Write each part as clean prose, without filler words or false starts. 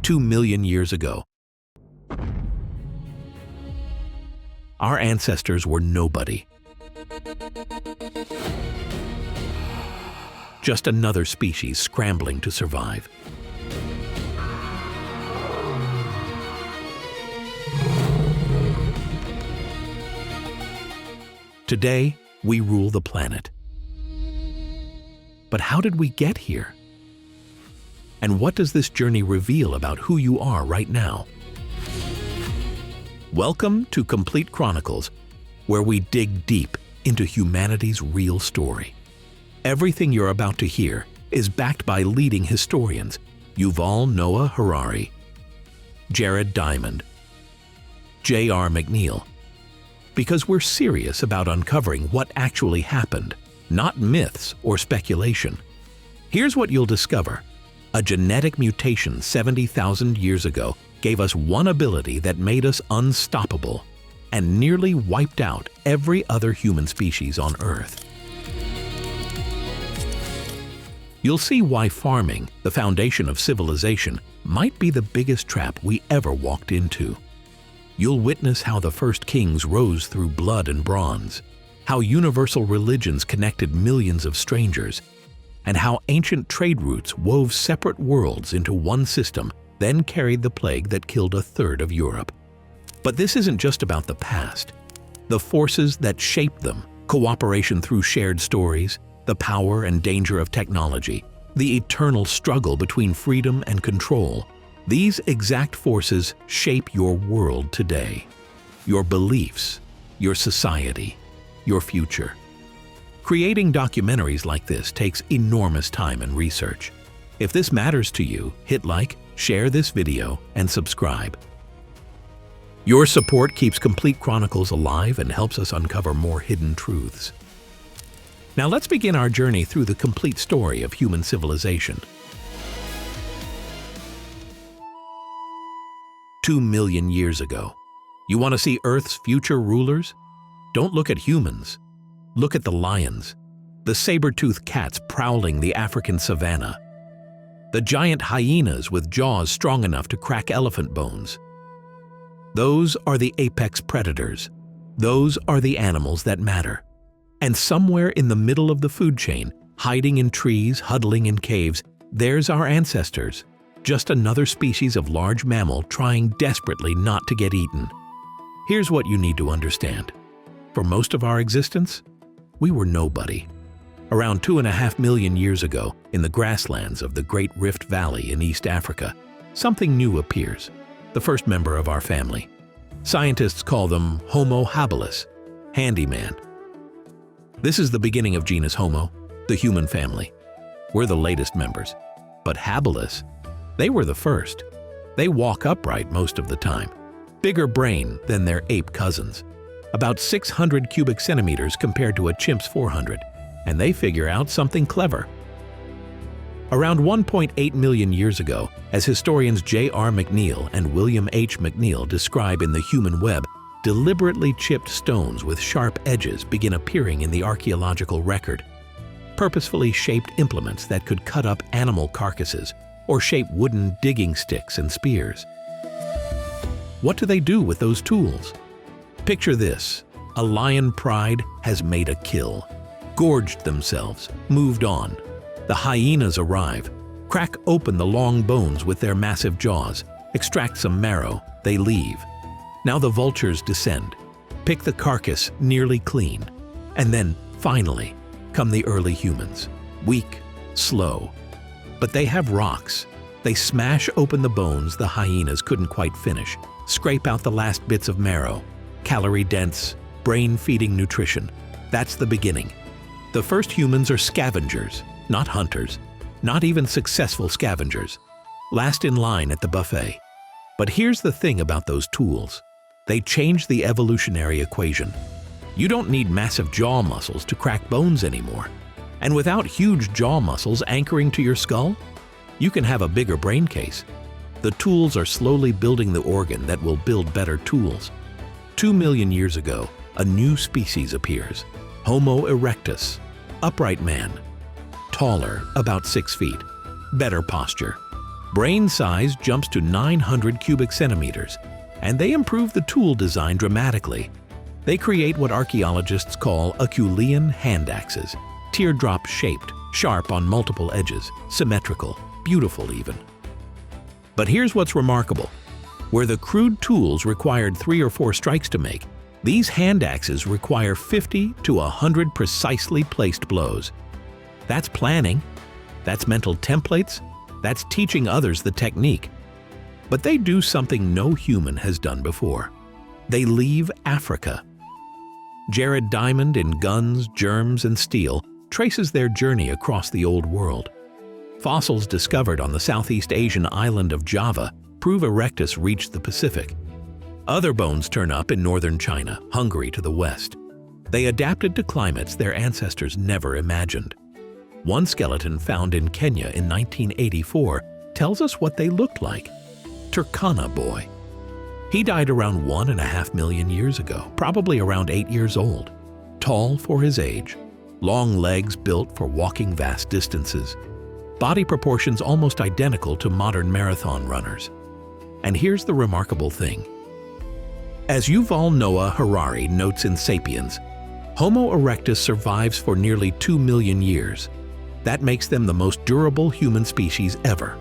2 million years ago. Our ancestors were nobody. Just another species scrambling to survive. Today, we rule the planet. But how did we get here? And what does this journey reveal about who you are right now? Welcome to Complete Chronicles, where we dig deep into humanity's real story. Everything you're about to hear is backed by leading historians Yuval Noah Harari, Jared Diamond, J.R. McNeil, because we're serious about uncovering what actually happened, not myths or speculation. Here's what you'll discover. A genetic mutation 70,000 years ago gave us one ability that made us unstoppable and nearly wiped out every other human species on Earth. You'll see why farming, the foundation of civilization, might be the biggest trap we ever walked into. You'll witness how the first kings rose through blood and bronze, how universal religions connected millions of strangers, and how ancient trade routes wove separate worlds into one system, then carried the plague that killed a third of Europe. But this isn't just about the past. The forces that shaped them, cooperation through shared stories, the power and danger of technology, the eternal struggle between freedom and control, these exact forces shape your world today, your beliefs, your society, your future. Creating documentaries like this takes enormous time and research. If this matters to you, hit like, share this video, and subscribe. Your support keeps Complete Chronicles alive and helps us uncover more hidden truths. Now let's begin our journey through the complete story of human civilization. 2 million years ago. You want to see Earth's future rulers? Don't look at humans. Look at the lions, the saber-toothed cats prowling the African savanna, the giant hyenas with jaws strong enough to crack elephant bones. Those are the apex predators. Those are the animals that matter. And somewhere in the middle of the food chain, hiding in trees, huddling in caves, there's our ancestors, just another species of large mammal trying desperately not to get eaten. Here's what you need to understand. For most of our existence, we were nobody. Around 2.5 million years ago, in the grasslands of the Great Rift Valley in East Africa, something new appears, the first member of our family. Scientists call them Homo habilis, handyman. This is the beginning of genus Homo, the human family. We're the latest members. But habilis, they were the first. They walk upright most of the time. Bigger brain than their ape cousins. About 600 cubic centimeters compared to a chimp's 400, and they figure out something clever. Around 1.8 million years ago, as historians J.R. McNeil and William H. McNeil describe in The Human Web, deliberately chipped stones with sharp edges begin appearing in the archaeological record. Purposefully shaped implements that could cut up animal carcasses or shape wooden digging sticks and spears. What do they do with those tools? Picture this. A lion pride has made a kill, gorged themselves, moved on. The hyenas arrive, crack open the long bones with their massive jaws, extract some marrow, they leave. Now the vultures descend, pick the carcass nearly clean, and then, finally, come the early humans. Weak, slow. But they have rocks. They smash open the bones the hyenas couldn't quite finish, scrape out the last bits of marrow. Calorie-dense, brain-feeding nutrition. That's the beginning. The first humans are scavengers, not hunters, not even successful scavengers. Last in line at the buffet. But here's the thing about those tools. They change the evolutionary equation. You don't need massive jaw muscles to crack bones anymore. And without huge jaw muscles anchoring to your skull, you can have a bigger brain case. The tools are slowly building the organ that will build better tools. 2 million years ago, a new species appears, Homo erectus, upright man, taller, about 6 feet, better posture. Brain size jumps to 900 cubic centimeters, and they improve the tool design dramatically. They create what archaeologists call Acheulean hand axes, teardrop-shaped, sharp on multiple edges, symmetrical, beautiful even. But here's what's remarkable. Where the crude tools required 3 or 4 strikes to make, these hand axes require 50 to 100 precisely placed blows. That's planning, that's mental templates, that's teaching others the technique. But they do something no human has done before. They leave Africa. Jared Diamond in Guns, Germs, and Steel traces their journey across the Old World. Fossils discovered on the Southeast Asian island of Java prove Erectus reached the Pacific. Other bones turn up in northern China, Hungary to the west. They adapted to climates their ancestors never imagined. One skeleton found in Kenya in 1984 tells us what they looked like. Turkana boy. He died around 1.5 million years ago, probably around 8 years old. Tall for his age, long legs built for walking vast distances, body proportions almost identical to modern marathon runners. And here's the remarkable thing. As Yuval Noah Harari notes in Sapiens, Homo erectus survives for nearly 2 million years. That makes them the most durable human species ever.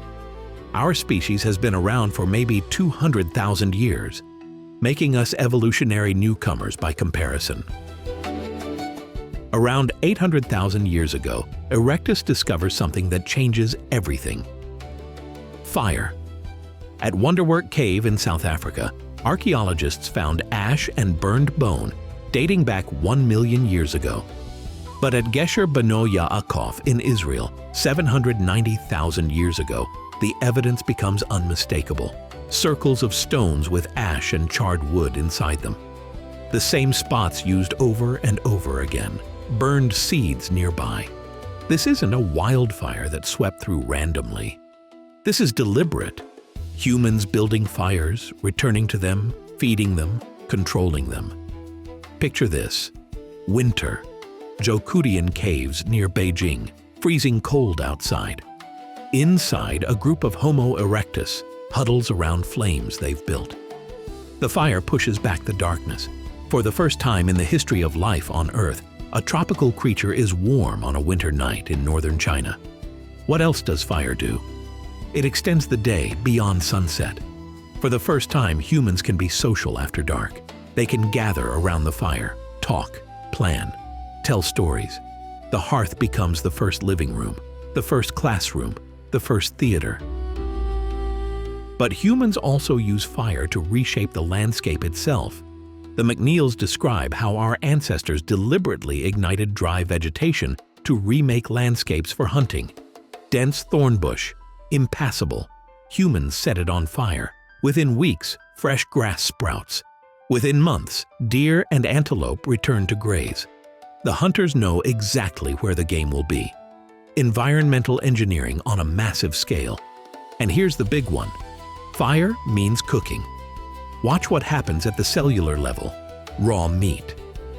Our species has been around for maybe 200,000 years, making us evolutionary newcomers by comparison. Around 800,000 years ago, Erectus discovers something that changes everything. Fire. At Wonderwork Cave in South Africa, archaeologists found ash and burned bone dating back 1 million years ago. But at Gesher Beno Yaakov in Israel, 790,000 years ago, the evidence becomes unmistakable. Circles of stones with ash and charred wood inside them. The same spots used over and over again. Burned seeds nearby. This isn't a wildfire that swept through randomly. This is deliberate. Humans building fires, returning to them, feeding them, controlling them. Picture this. Winter. Zhoukoudian caves near Beijing, freezing cold outside. Inside, a group of Homo erectus huddles around flames they've built. The fire pushes back the darkness. For the first time in the history of life on Earth, a tropical creature is warm on a winter night in northern China. What else does fire do? It extends the day beyond sunset. For the first time, humans can be social after dark. They can gather around the fire, talk, plan, tell stories. The hearth becomes the first living room, the first classroom, the first theater. But humans also use fire to reshape the landscape itself. The McNeils describe how our ancestors deliberately ignited dry vegetation to remake landscapes for hunting. Dense thorn bush, impassable. Humans set it on fire. Within weeks, fresh grass sprouts. Within months, deer and antelope return to graze. The hunters know exactly where the game will be. Environmental engineering on a massive scale. And here's the big one. Fire means cooking. Watch what happens at the cellular level. Raw meat.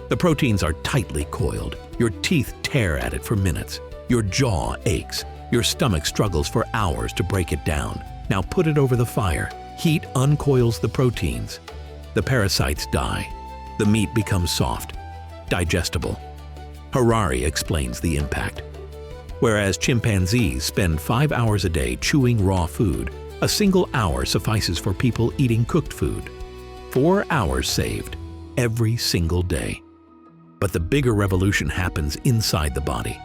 The proteins are tightly coiled. Your teeth tear at it for minutes. Your jaw aches. Your stomach struggles for hours to break it down. Now put it over the fire. Heat uncoils the proteins. The parasites die. The meat becomes soft, digestible. Harari explains the impact. Whereas chimpanzees spend 5 hours a day chewing raw food, a single hour suffices for people eating cooked food. 4 hours saved, every single day. But the bigger revolution happens inside the body.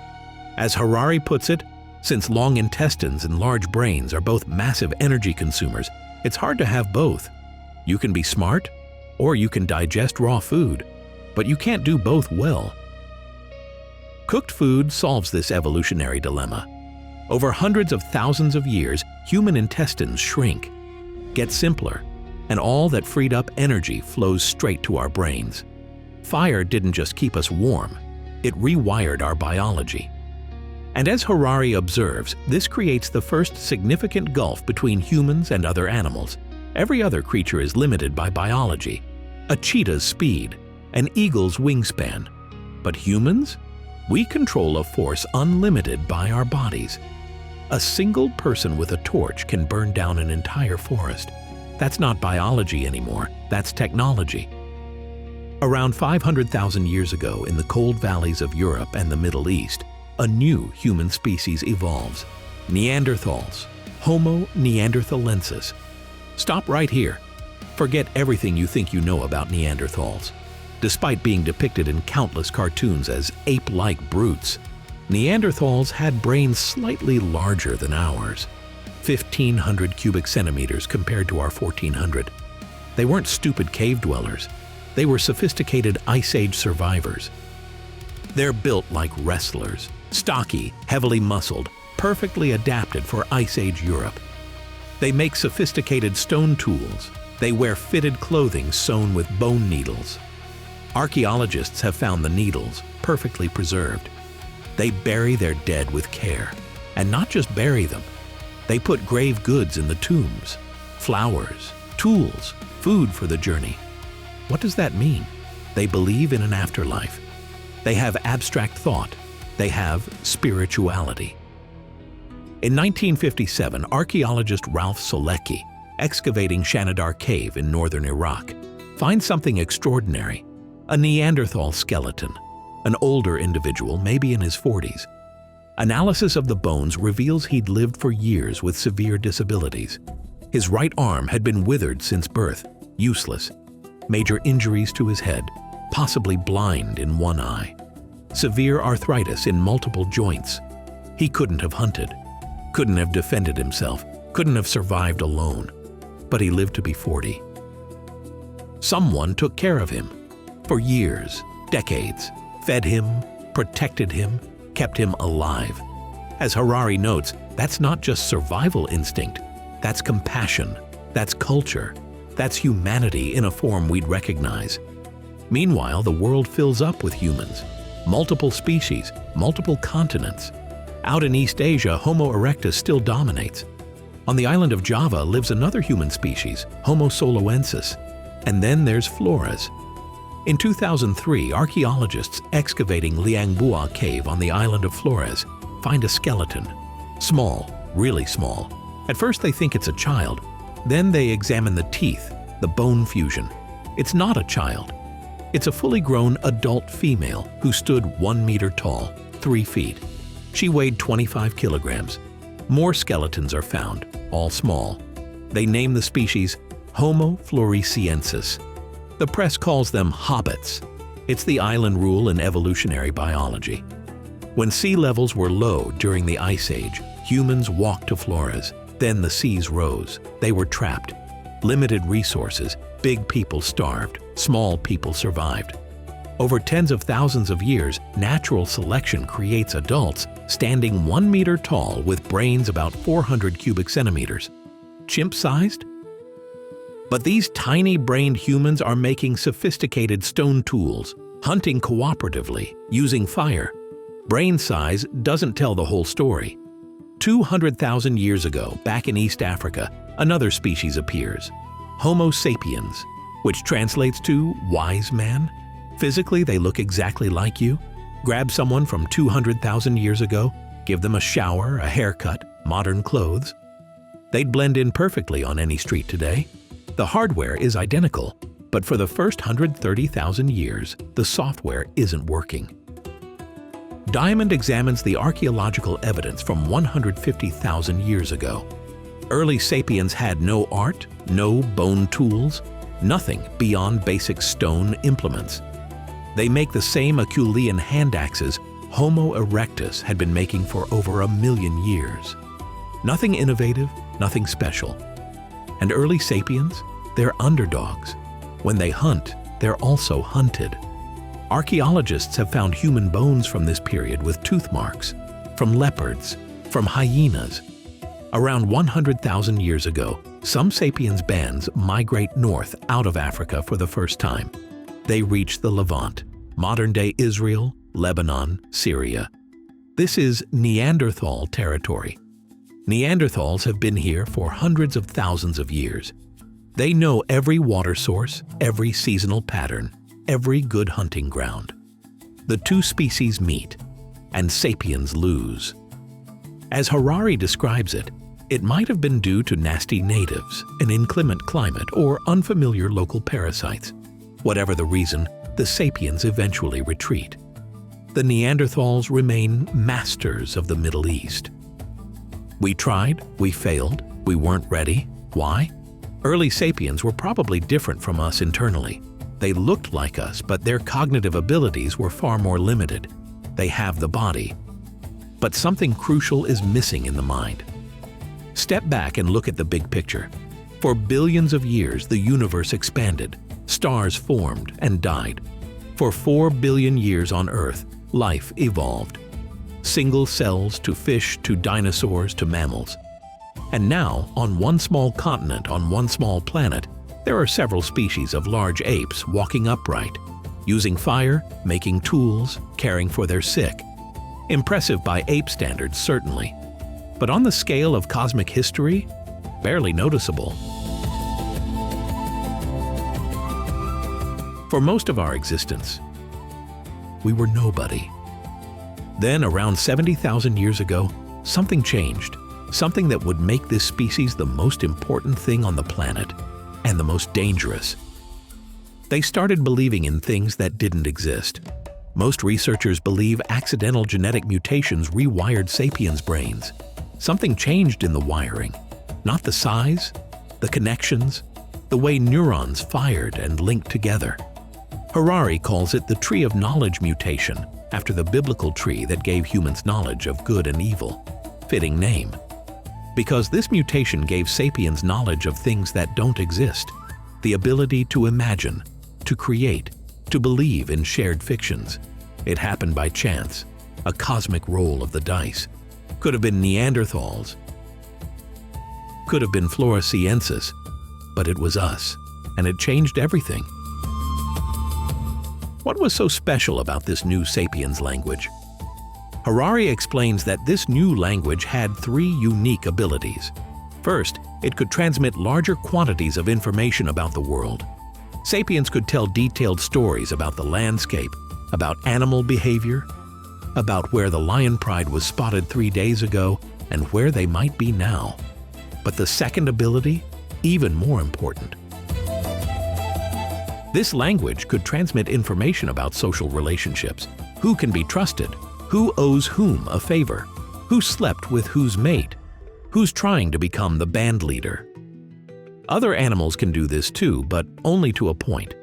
As Harari puts it, since long intestines and large brains are both massive energy consumers, it's hard to have both. You can be smart, or you can digest raw food, but you can't do both well. Cooked food solves this evolutionary dilemma. Over hundreds of thousands of years, human intestines shrink, get simpler, and all that freed up energy flows straight to our brains. Fire didn't just keep us warm, it rewired our biology. And as Harari observes, this creates the first significant gulf between humans and other animals. Every other creature is limited by biology. A cheetah's speed, an eagle's wingspan. But humans? We control a force unlimited by our bodies. A single person with a torch can burn down an entire forest. That's not biology anymore, that's technology. Around 500,000 years ago, in the cold valleys of Europe and the Middle East, a new human species evolves: Neanderthals, Homo neanderthalensis. Stop right here. Forget everything you think you know about Neanderthals. Despite being depicted in countless cartoons as ape-like brutes, Neanderthals had brains slightly larger than ours, 1,500 cubic centimeters compared to our 1,400. They weren't stupid cave dwellers. They were sophisticated Ice Age survivors. They're built like wrestlers, stocky, heavily muscled, perfectly adapted for Ice Age Europe. They make sophisticated stone tools. They wear fitted clothing sewn with bone needles. Archaeologists have found the needles, perfectly preserved. They bury their dead with care. And not just bury them. They put grave goods in the tombs: flowers, tools, food for the journey. What does that mean? They believe in an afterlife. They have abstract thought. They have spirituality. In 1957, archaeologist Ralph Solecki, excavating Shanidar Cave in northern Iraq, finds something extraordinary: a Neanderthal skeleton, an older individual, maybe in his 40s. Analysis of the bones reveals he'd lived for years with severe disabilities. His right arm had been withered since birth, useless. Major injuries to his head, possibly blind in one eye. Severe arthritis in multiple joints. He couldn't have hunted, couldn't have defended himself, couldn't have survived alone. But he lived to be 40. Someone took care of him. For years, decades, fed him, protected him, kept him alive. As Harari notes, that's not just survival instinct, that's compassion, that's culture, that's humanity in a form we'd recognize. Meanwhile, the world fills up with humans. Multiple species, multiple continents. Out in East Asia, Homo erectus still dominates. On the island of Java lives another human species, Homo soloensis. And then there's Flores. In 2003, archaeologists excavating Liangbua Cave on the island of Flores find a skeleton. Small, really small. At first they think it's a child. Then they examine the teeth, the bone fusion. It's not a child. It's a fully grown adult female who stood 1 meter tall, 3 feet. She weighed 25 kilograms. More skeletons are found, all small. They name the species Homo floresiensis. The press calls them hobbits. It's the island rule in evolutionary biology. When sea levels were low during the Ice Age, humans walked to Flores. Then the seas rose. They were trapped. Limited resources, big people starved, small people survived. Over tens of thousands of years, natural selection creates adults standing 1 meter tall with brains about 400 cubic centimeters. Chimp-sized? But these tiny-brained humans are making sophisticated stone tools, hunting cooperatively, using fire. Brain size doesn't tell the whole story. 200,000 years ago, back in East Africa, another species appears, Homo sapiens, which translates to wise man. Physically, they look exactly like you. Grab someone from 200,000 years ago, give them a shower, a haircut, modern clothes. They'd blend in perfectly on any street today. The hardware is identical, but for the first 130,000 years, the software isn't working. Diamond examines the archaeological evidence from 150,000 years ago. Early sapiens had no art, no bone tools, nothing beyond basic stone implements. They make the same Acheulean hand axes Homo erectus had been making for over 1 million years. Nothing innovative, nothing special. And early sapiens, they're underdogs. When they hunt, they're also hunted. Archaeologists have found human bones from this period with tooth marks, from leopards, from hyenas. Around 100,000 years ago, some sapiens bands migrate north out of Africa for the first time. They reach the Levant, modern-day Israel, Lebanon, Syria. This is Neanderthal territory. Neanderthals have been here for hundreds of thousands of years. They know every water source, every seasonal pattern, every good hunting ground. The two species meet, and sapiens lose. As Harari describes it, it might have been due to nasty natives, an inclement climate, or unfamiliar local parasites. Whatever the reason, the sapiens eventually retreat. The Neanderthals remain masters of the Middle East. We tried, we failed, we weren't ready. Why? Early sapiens were probably different from us internally. They looked like us, but their cognitive abilities were far more limited. They have the body. But something crucial is missing in the mind. Step back and look at the big picture. For billions of years, the universe expanded, stars formed and died. For 4 billion years on Earth, life evolved. Single cells to fish to dinosaurs to mammals. And now, on one small continent, on one small planet, there are several species of large apes walking upright, using fire, making tools, caring for their sick. Impressive by ape standards, certainly. But on the scale of cosmic history, barely noticeable. For most of our existence, we were nobody. Then, around 70,000 years ago, something changed. Something that would make this species the most important thing on the planet, and the most dangerous. They started believing in things that didn't exist. Most researchers believe accidental genetic mutations rewired sapiens' brains. Something changed in the wiring, not the size, the connections, the way neurons fired and linked together. Harari calls it the tree of knowledge mutation, after the biblical tree that gave humans knowledge of good and evil. Fitting name. Because this mutation gave sapiens knowledge of things that don't exist, the ability to imagine, to create, to believe in shared fictions. It happened by chance, a cosmic roll of the dice. Could have been Neanderthals, could have been Floresiensis, but it was us, and it changed everything. What was so special about this new sapiens language? Harari explains that this new language had 3 unique abilities. First, it could transmit larger quantities of information about the world. Sapiens could tell detailed stories about the landscape, about animal behavior, about where the lion pride was spotted 3 days ago and where they might be now. But the second ability, even more important. This language could transmit information about social relationships, who can be trusted, who owes whom a favor, who slept with whose mate, who's trying to become the band leader. Other animals can do this too, but only to a point.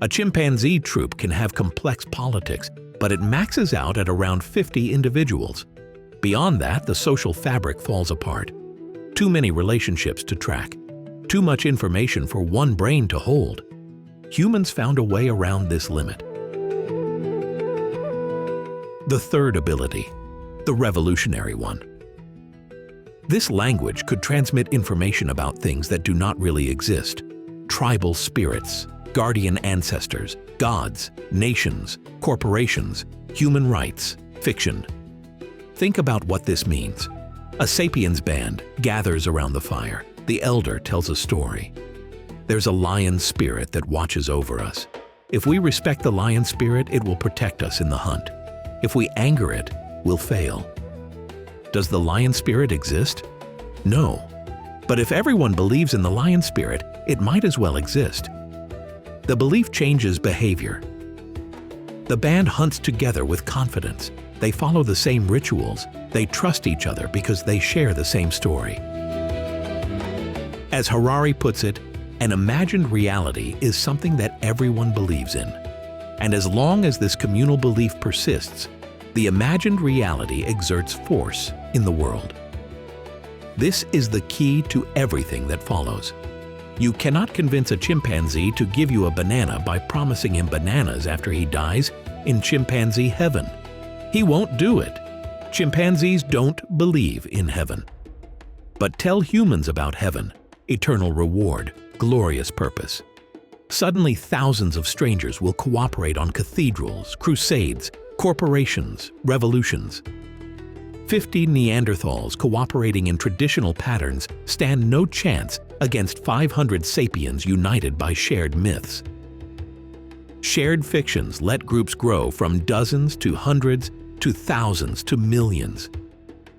A chimpanzee troop can have complex politics, but it maxes out at around 50 individuals. Beyond that, the social fabric falls apart. Too many relationships to track. Too much information for one brain to hold. Humans found a way around this limit. The third ability, the revolutionary one. This language could transmit information about things that do not really exist. Tribal spirits, guardian ancestors, gods, nations, corporations, human rights, fiction. Think about what this means. A sapiens band gathers around the fire. The elder tells a story. There's a lion spirit that watches over us. If we respect the lion spirit, it will protect us in the hunt. If we anger it, we'll fail. Does the lion spirit exist? No. But if everyone believes in the lion spirit, it might as well exist. The belief changes behavior. The band hunts together with confidence. They follow the same rituals. They trust each other because they share the same story. As Harari puts it, an imagined reality is something that everyone believes in. And as long as this communal belief persists, the imagined reality exerts force in the world. This is the key to everything that follows. You cannot convince a chimpanzee to give you a banana by promising him bananas after he dies in chimpanzee heaven. He won't do it. Chimpanzees don't believe in heaven. But tell humans about heaven, eternal reward, glorious purpose. Suddenly, thousands of strangers will cooperate on cathedrals, crusades, corporations, revolutions. 50 Neanderthals cooperating in traditional patterns stand no chance against 500 sapiens united by shared myths. Shared fictions let groups grow from dozens to hundreds to thousands to millions.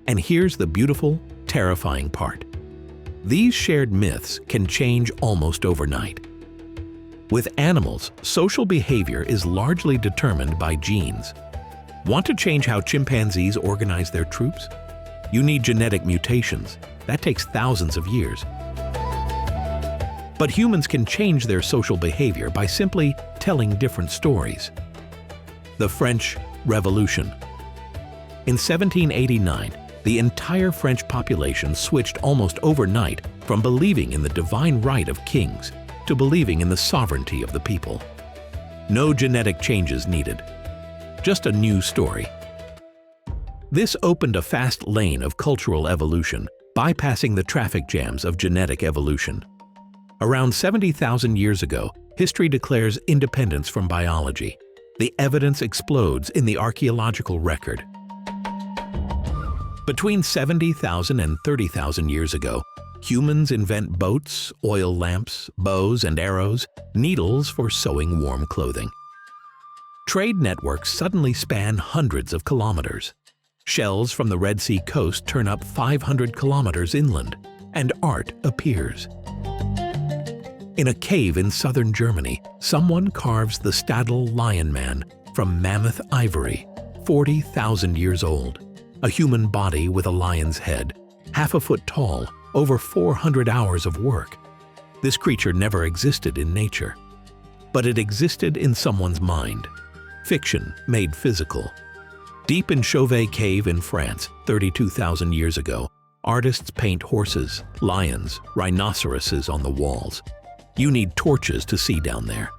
And here's the beautiful, terrifying part. These shared myths can change almost overnight. With animals, social behavior is largely determined by genes. Want to change how chimpanzees organize their troops? You need genetic mutations. That takes thousands of years. But humans can change their social behavior by simply telling different stories. The French Revolution. In 1789, the entire French population switched almost overnight from believing in the divine right of kings to believing in the sovereignty of the people. No genetic changes needed. Just a new story. This opened a fast lane of cultural evolution, bypassing the traffic jams of genetic evolution. Around 70,000 years ago, history declares independence from biology. The evidence explodes in the archaeological record. Between 70,000 and 30,000 years ago, humans invent boats, oil lamps, bows and arrows, needles for sewing warm clothing. Trade networks suddenly span hundreds of kilometers. Shells from the Red Sea coast turn up 500 kilometers inland, and art appears. In a cave in southern Germany, someone carves the Stadel Lion Man from mammoth ivory, 40,000 years old. A human body with a lion's head, half a foot tall, over 400 hours of work. This creature never existed in nature, but it existed in someone's mind. Fiction made physical. Deep in Chauvet Cave in France, 32,000 years ago, artists paint horses, lions, rhinoceroses on the walls. You need torches to see down there,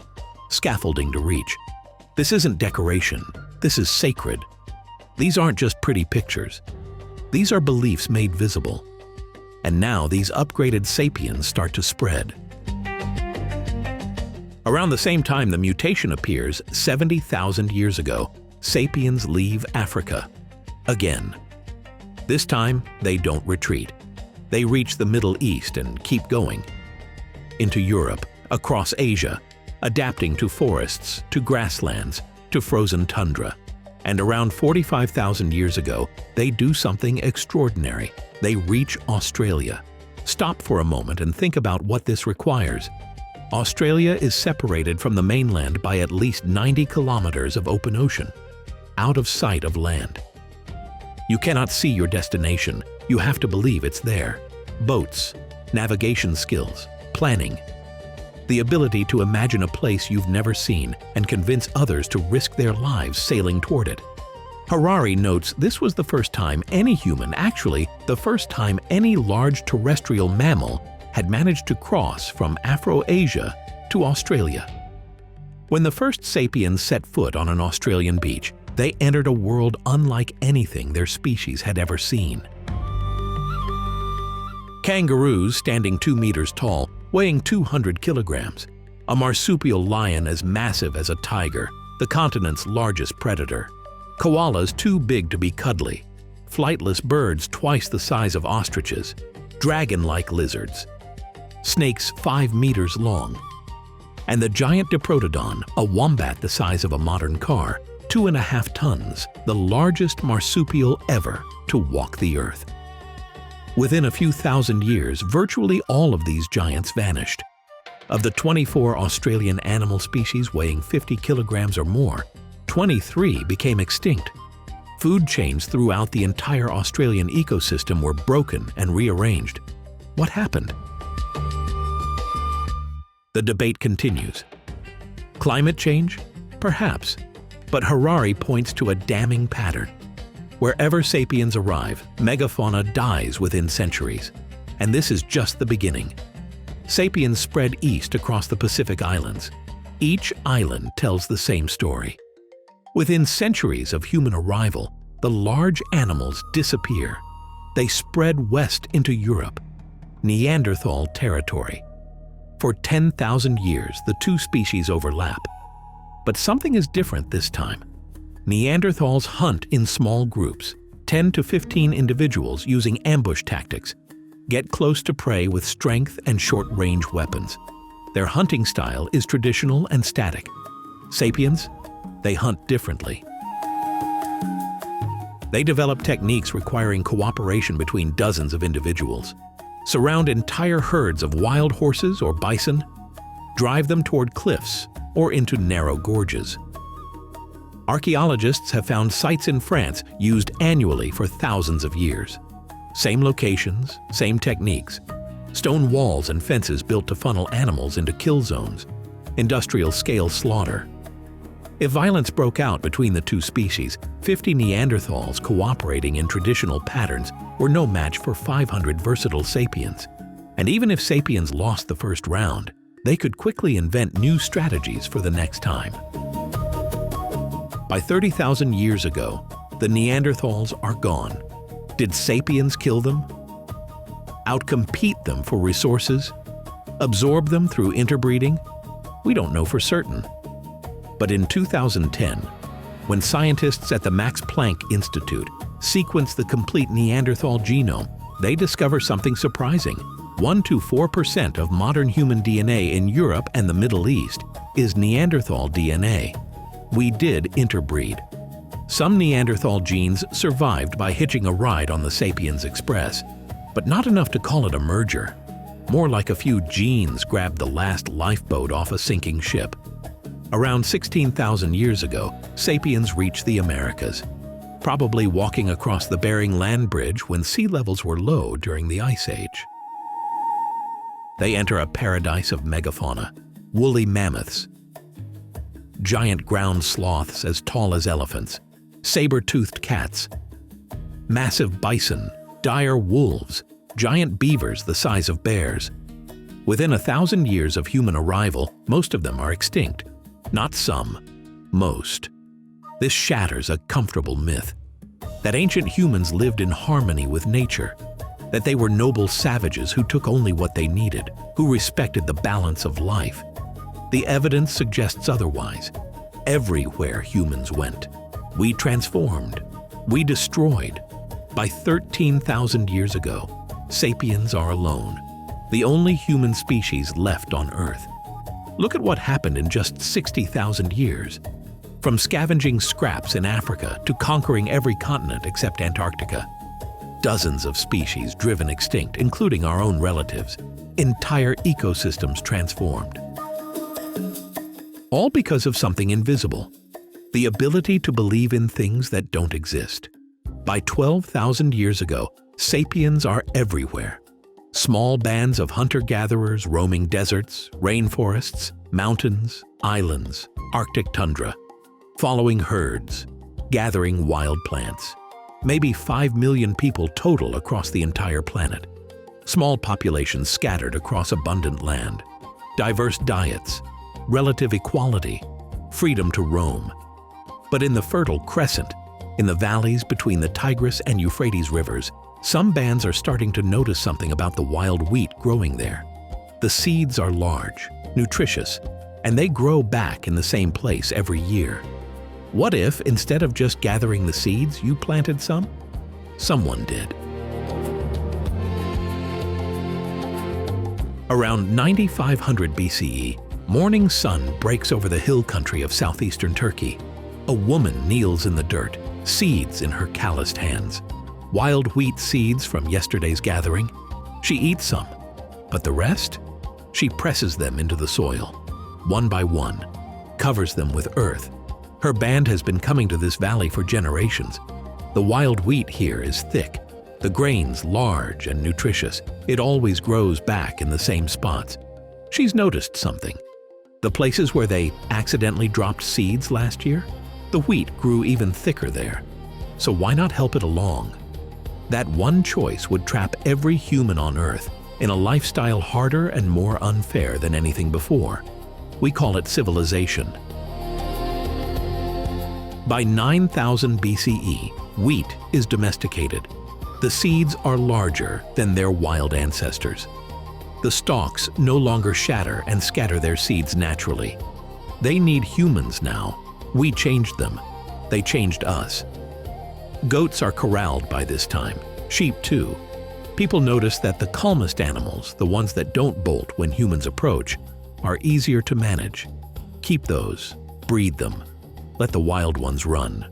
scaffolding to reach. This isn't decoration, this is sacred. These aren't just pretty pictures. These are beliefs made visible. And now these upgraded sapiens start to spread. Around the same time the mutation appears, 70,000 years ago, sapiens leave Africa. Again. This time, they don't retreat. They reach the Middle East and keep going. Into Europe, across Asia, adapting to forests, to grasslands, to frozen tundra. And around 45,000 years ago, they do something extraordinary. They reach Australia. Stop for a moment and think about what this requires. Australia is separated from the mainland by at least 90 kilometers of open ocean, out of sight of land. You cannot see your destination. You have to believe it's there. Boats, navigation skills, planning. The ability to imagine a place you've never seen and convince others to risk their lives sailing toward it. Harari notes this was the first time any human, actually the first time any large terrestrial mammal, had managed to cross from Afro-Asia to Australia. When the first sapiens set foot on an Australian beach, they entered a world unlike anything their species had ever seen. Kangaroos standing 2 meters tall, weighing 200 kilograms. A marsupial lion as massive as a tiger, the continent's largest predator. Koalas too big to be cuddly. Flightless birds twice the size of ostriches. Dragon-like lizards. Snakes 5 meters long. And the giant diprotodon, a wombat the size of a modern car, 2.5 tons, the largest marsupial ever to walk the earth. Within a few thousand years, virtually all of these giants vanished. Of the 24 Australian animal species weighing 50 kilograms or more, 23 became extinct. Food chains throughout the entire Australian ecosystem were broken and rearranged. What happened? The debate continues. Climate change? Perhaps. But Harari points to a damning pattern. Wherever sapiens arrive, megafauna dies within centuries. And this is just the beginning. Sapiens spread east across the Pacific Islands. Each island tells the same story. Within centuries of human arrival, the large animals disappear. They spread west into Europe, Neanderthal territory. For 10,000 years, the two species overlap. But something is different this time. Neanderthals hunt in small groups, 10 to 15 individuals using ambush tactics, get close to prey with strength and short-range weapons. Their hunting style is traditional and static. Sapiens? They hunt differently. They develop techniques requiring cooperation between dozens of individuals, surround entire herds of wild horses or bison, drive them toward cliffs or into narrow gorges. Archaeologists have found sites in France used annually for thousands of years. Same locations, same techniques. Stone walls and fences built to funnel animals into kill zones. Industrial-scale slaughter. If violence broke out between the two species, 50 Neanderthals cooperating in traditional patterns were no match for 500 versatile sapiens. And even if sapiens lost the first round, they could quickly invent new strategies for the next time. By 30,000 years ago, the Neanderthals are gone. Did sapiens kill them? Outcompete them for resources? Absorb them through interbreeding? We don't know for certain. But in 2010, when scientists at the Max Planck Institute sequenced the complete Neanderthal genome, they discover something surprising. 1 to 4% of modern human DNA in Europe and the Middle East is Neanderthal DNA. We did interbreed. Some Neanderthal genes survived by hitching a ride on the Sapiens Express, but not enough to call it a merger. More like a few genes grabbed the last lifeboat off a sinking ship. Around 16,000 years ago, sapiens reached the Americas, probably walking across the Bering Land Bridge when sea levels were low during the Ice Age. They enter a paradise of megafauna, woolly mammoths, giant ground sloths as tall as elephants, saber-toothed cats, massive bison, dire wolves, giant beavers the size of bears. Within 1,000 years of human arrival, most of them are extinct. Not some, most. This shatters a comfortable myth that ancient humans lived in harmony with nature, that they were noble savages who took only what they needed, who respected the balance of life. The evidence suggests otherwise. Everywhere humans went, we transformed, we destroyed. By 13,000 years ago, sapiens are alone, the only human species left on Earth. Look at what happened in just 60,000 years. From scavenging scraps in Africa to conquering every continent except Antarctica. Dozens of species driven extinct, including our own relatives. Entire ecosystems transformed. All because of something invisible. The ability to believe in things that don't exist. By 12,000 years ago, sapiens are everywhere. Small bands of hunter-gatherers roaming deserts, rainforests, mountains, islands, Arctic tundra, following herds, gathering wild plants. Maybe 5 million people total across the entire planet. Small populations scattered across abundant land. Diverse diets, relative equality, freedom to roam. But in the Fertile Crescent, in the valleys between the Tigris and Euphrates rivers, some bands are starting to notice something about the wild wheat growing there. The seeds are large, nutritious, and they grow back in the same place every year. What if, instead of just gathering the seeds, you planted some? Someone did. Around 9500 BCE, morning sun breaks over the hill country of southeastern Turkey. A woman kneels in the dirt, seeds in her calloused hands. Wild wheat seeds from yesterday's gathering. She eats some, but the rest? She presses them into the soil, one by one, covers them with earth. Her band has been coming to this valley for generations. The wild wheat here is thick, the grains large and nutritious. It always grows back in the same spots. She's noticed something. The places where they accidentally dropped seeds last year, the wheat grew even thicker there. So why not help it along? That one choice would trap every human on Earth in a lifestyle harder and more unfair than anything before. We call it civilization. By 9000 BCE, wheat is domesticated. The seeds are larger than their wild ancestors. The stalks no longer shatter and scatter their seeds naturally. They need humans now. We changed them. They changed us. Goats are corralled by this time. Sheep too. People notice that the calmest animals, the ones that don't bolt when humans approach, are easier to manage. Keep those. Breed them. Let the wild ones run.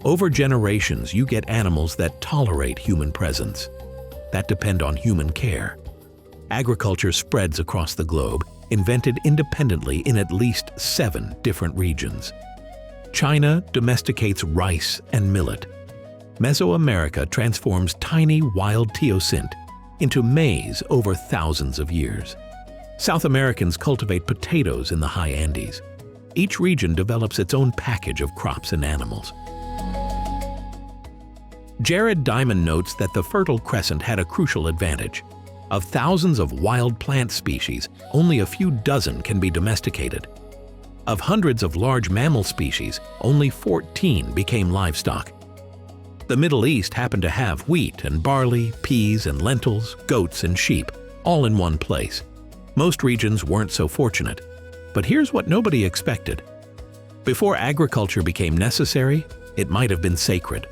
Over generations, you get animals that tolerate human presence, that depend on human care. Agriculture spreads across the globe, invented independently in at least 7 different regions. China domesticates rice and millet. Mesoamerica transforms tiny wild teosinte into maize over thousands of years. South Americans cultivate potatoes in the high Andes. Each region develops its own package of crops and animals. Jared Diamond notes that the Fertile Crescent had a crucial advantage. Of thousands of wild plant species, only a few dozen can be domesticated. Of hundreds of large mammal species, only 14 became livestock. The Middle East happened to have wheat and barley, peas and lentils, goats and sheep, all in one place. Most regions weren't so fortunate. But here's what nobody expected. Before agriculture became necessary, it might have been sacred.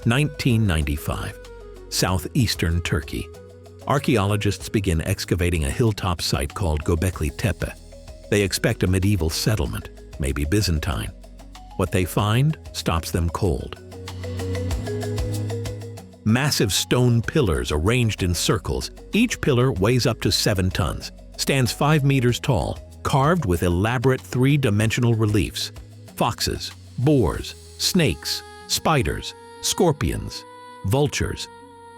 1995, southeastern Turkey. Archaeologists begin excavating a hilltop site called Göbekli Tepe. They expect a medieval settlement, maybe Byzantine. What they find stops them cold. Massive stone pillars arranged in circles. Each pillar weighs up to 7 tons, stands 5 meters tall, carved with elaborate 3-dimensional reliefs. Foxes, boars, snakes, spiders, scorpions, vultures.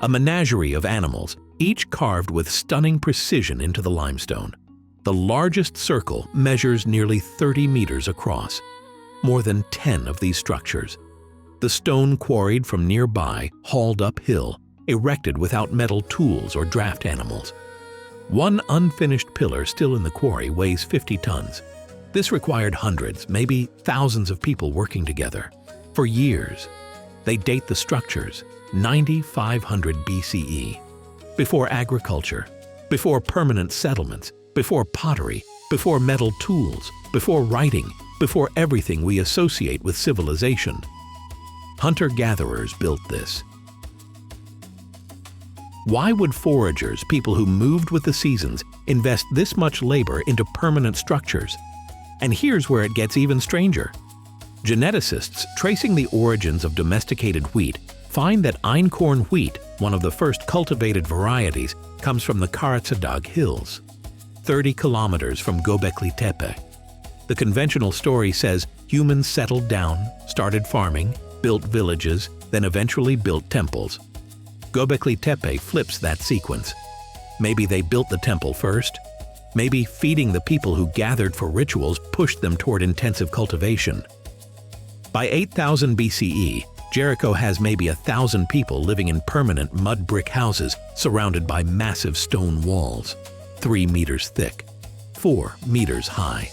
A menagerie of animals, each carved with stunning precision into the limestone. The largest circle measures nearly 30 meters across. More than 10 of these structures. The stone quarried from nearby, hauled uphill, erected without metal tools or draft animals. One unfinished pillar still in the quarry weighs 50 tons. This required hundreds, maybe thousands of people working together. For years. They date the structures 9,500 BCE. Before agriculture, before permanent settlements, before pottery, before metal tools, before writing, before everything we associate with civilization. Hunter-gatherers built this. Why would foragers, people who moved with the seasons, invest this much labor into permanent structures? And here's where it gets even stranger. Geneticists tracing the origins of domesticated wheat find that einkorn wheat, one of the first cultivated varieties, comes from the Karatsadag Hills, 30 kilometers from Göbekli Tepe. The conventional story says humans settled down, started farming, built villages, then eventually built temples. Göbekli Tepe flips that sequence. Maybe they built the temple first. Maybe feeding the people who gathered for rituals pushed them toward intensive cultivation. By 8000 BCE, Jericho has maybe 1,000 people living in permanent mud brick houses surrounded by massive stone walls, 3 meters thick, 4 meters high.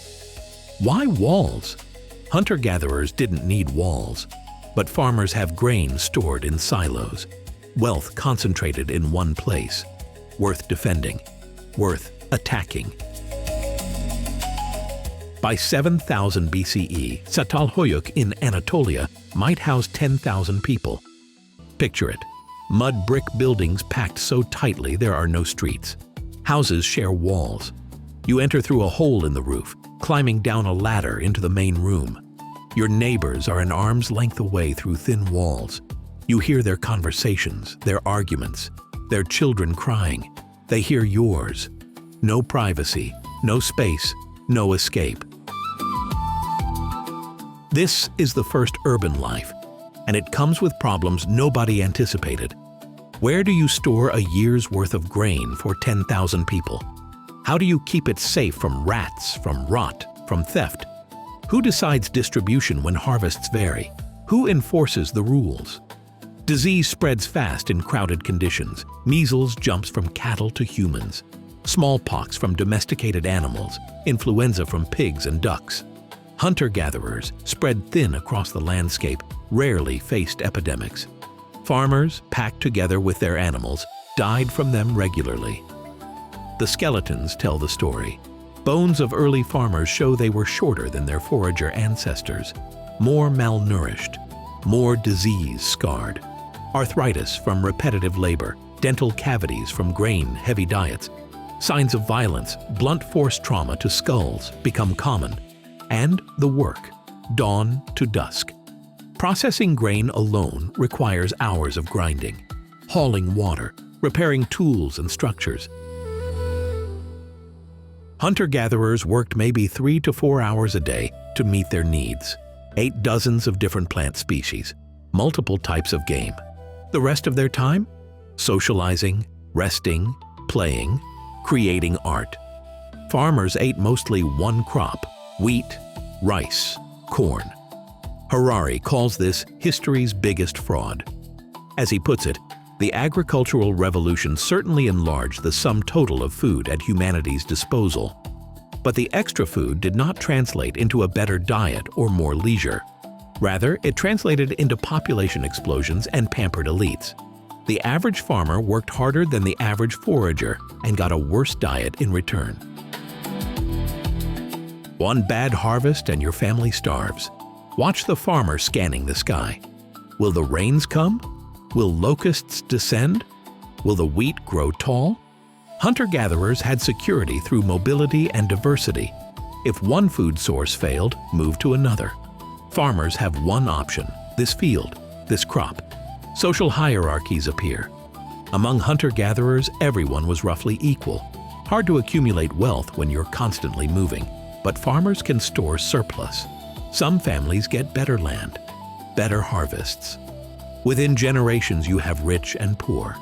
Why walls? Hunter-gatherers didn't need walls, but farmers have grain stored in silos, wealth concentrated in one place, worth defending, worth attacking. By 7000 BCE, Çatalhöyük in Anatolia might house 10,000 people. Picture it. Mud brick buildings packed so tightly there are no streets. Houses share walls. You enter through a hole in the roof, climbing down a ladder into the main room. Your neighbors are an arm's length away through thin walls. You hear their conversations, their arguments, their children crying. They hear yours. No privacy, no space, no escape. This is the first urban life, and it comes with problems nobody anticipated. Where do you store a year's worth of grain for 10,000 people? How do you keep it safe from rats, from rot, from theft? Who decides distribution when harvests vary? Who enforces the rules? Disease spreads fast in crowded conditions. Measles jumps from cattle to humans. Smallpox from domesticated animals. Influenza from pigs and ducks. Hunter-gatherers, spread thin across the landscape, rarely faced epidemics. Farmers, packed together with their animals, died from them regularly. The skeletons tell the story. Bones of early farmers show they were shorter than their forager ancestors, more malnourished, more disease-scarred. Arthritis from repetitive labor, dental cavities from grain-heavy diets. Signs of violence, blunt force trauma to skulls become common. And the work, dawn to dusk. Processing grain alone requires hours of grinding, hauling water, repairing tools and structures. Hunter-gatherers worked maybe 3 to 4 hours a day to meet their needs, ate dozens of different plant species, multiple types of game. The rest of their time? Socializing, resting, playing, creating art. Farmers ate mostly one crop: wheat, rice, corn. Harari calls this history's biggest fraud. As he puts it, the agricultural revolution certainly enlarged the sum total of food at humanity's disposal. But the extra food did not translate into a better diet or more leisure. Rather, it translated into population explosions and pampered elites. The average farmer worked harder than the average forager and got a worse diet in return. One bad harvest and your family starves. Watch the farmer scanning the sky. Will the rains come? Will locusts descend? Will the wheat grow tall? Hunter-gatherers had security through mobility and diversity. If one food source failed, move to another. Farmers have one option: this field, this crop. Social hierarchies appear. Among hunter-gatherers, everyone was roughly equal. Hard to accumulate wealth when you're constantly moving, but farmers can store surplus. Some families get better land, better harvests. Within generations, you have rich and poor,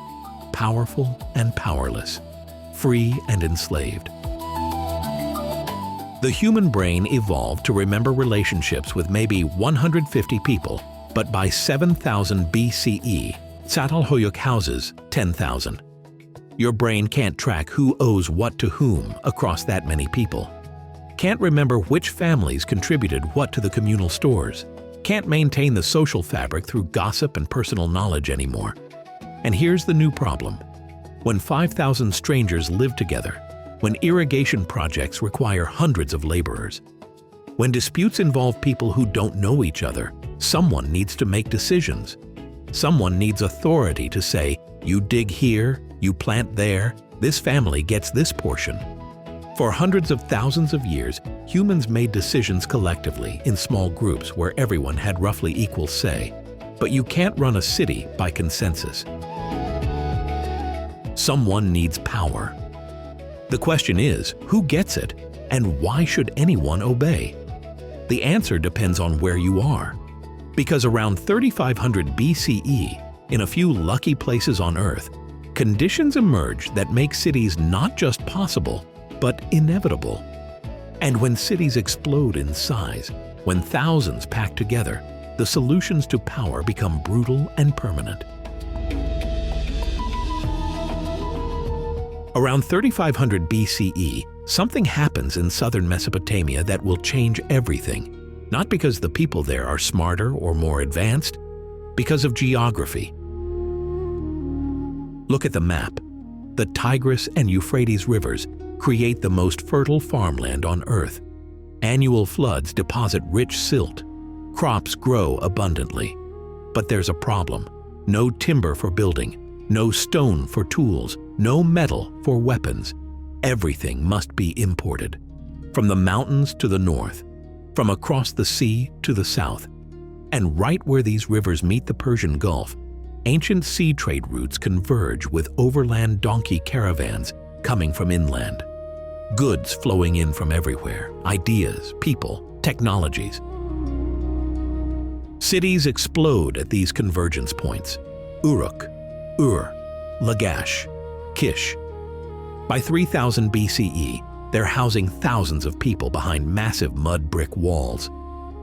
powerful and powerless, free and enslaved. The human brain evolved to remember relationships with maybe 150 people, but by 7000 BCE, Çatalhöyük houses 10,000. Your brain can't track who owes what to whom across that many people. Can't remember which families contributed what to the communal stores. Can't maintain the social fabric through gossip and personal knowledge anymore. And here's the new problem. When 5,000 strangers live together, when irrigation projects require hundreds of laborers, when disputes involve people who don't know each other, someone needs to make decisions. Someone needs authority to say, you dig here, you plant there, this family gets this portion. For hundreds of thousands of years, humans made decisions collectively in small groups where everyone had roughly equal say. But you can't run a city by consensus. Someone needs power. The question is, who gets it, and why should anyone obey? The answer depends on where you are. Because around 3500 BCE, in a few lucky places on Earth, conditions emerge that make cities not just possible, but inevitable. And when cities explode in size, when thousands pack together, the solutions to power become brutal and permanent. Around 3500 BCE, something happens in southern Mesopotamia that will change everything. Not because the people there are smarter or more advanced, because of geography. Look at the map. The Tigris and Euphrates rivers create the most fertile farmland on Earth. Annual floods deposit rich silt. Crops grow abundantly. But there's a problem. No timber for building, no stone for tools, no metal for weapons. Everything must be imported. From the mountains to the north, from across the sea to the south. And right where these rivers meet the Persian Gulf, ancient sea trade routes converge with overland donkey caravans coming from inland. Goods flowing in from everywhere, ideas, people, technologies. Cities explode at these convergence points. Uruk, Ur, Lagash, Kish. By 3000 BCE, they're housing thousands of people behind massive mud brick walls.